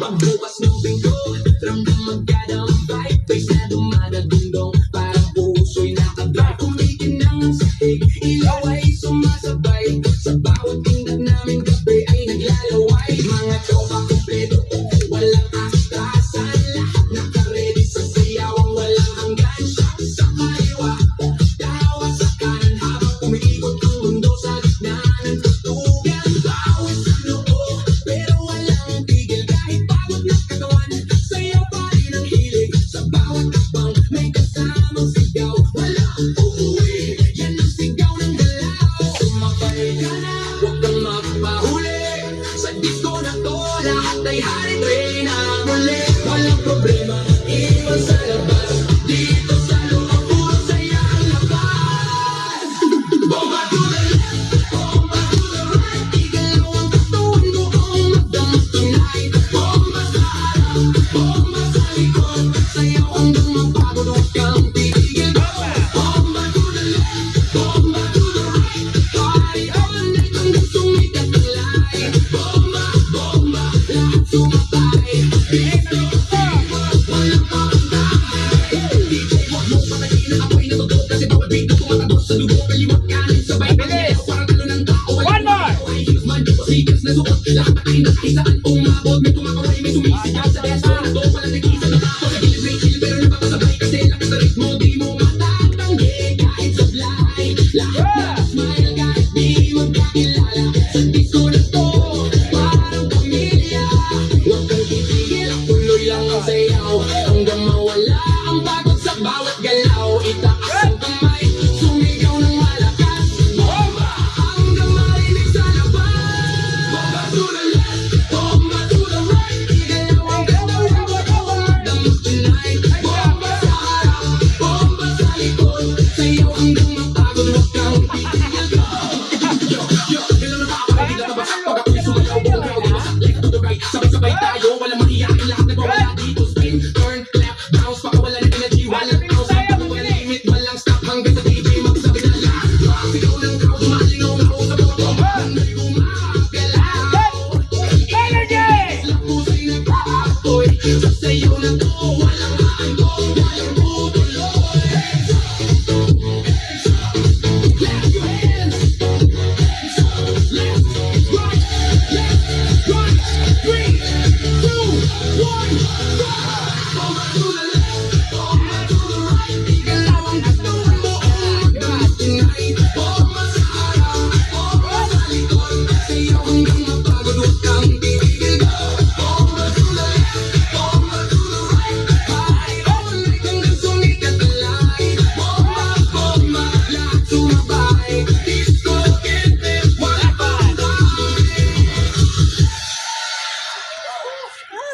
Pagbukas ng pinto, ramdam magkadambay, base na dumadagundong, parang puso'y nakabay. Kumikinang ang sahig, ilaw ay sumasabay, sa bawat tindak namin gabi ay naglalaway. Mga tropa kumpleto, walang atrasan, lahat nakaredy sa siyawang walang hanggan. Shot sa kaliwa, tawa sa kanan, habang umiikot ang mundo sa gitna ng tutugan. Bawat sa noo, pero walang tigil, kahit pagod na katawan, sayaw pa rin ang hilig. Sa bawat akbang, may kasamang sigaw, walang uuwi, yan ang sigaw ng galaw. Sumabay ka na, huwag kang magpahuli, sa disco na to, lahat ay hari-train na muli. Walang problema, iwan sa labas, dito sa loob, puro saya ang labas. Bomba to the left, bomba to the right, igalaw ang katawan mo ang magdamag tonight. Bomba sa harap, bomba sa likod, sayaw hanggang mapagod, huwag kang titigil. Bomba to the left, bomba to the right, party all night hanggang sumikat ang light. Bomba, bomba, lahat sumatay, dito sa world, walang pangantay. DJ, wag mo patayin ang apoy na totoo, kasi bawat beat na tumatagos sa dugo, kaliwat kanin, sabay pagkaya, parang talo ng tao. One more! Ay, hilos man, di ko sigas na suot, lahat ay nakisaan umabot, may tumakaway, may sumisigaw sa desa.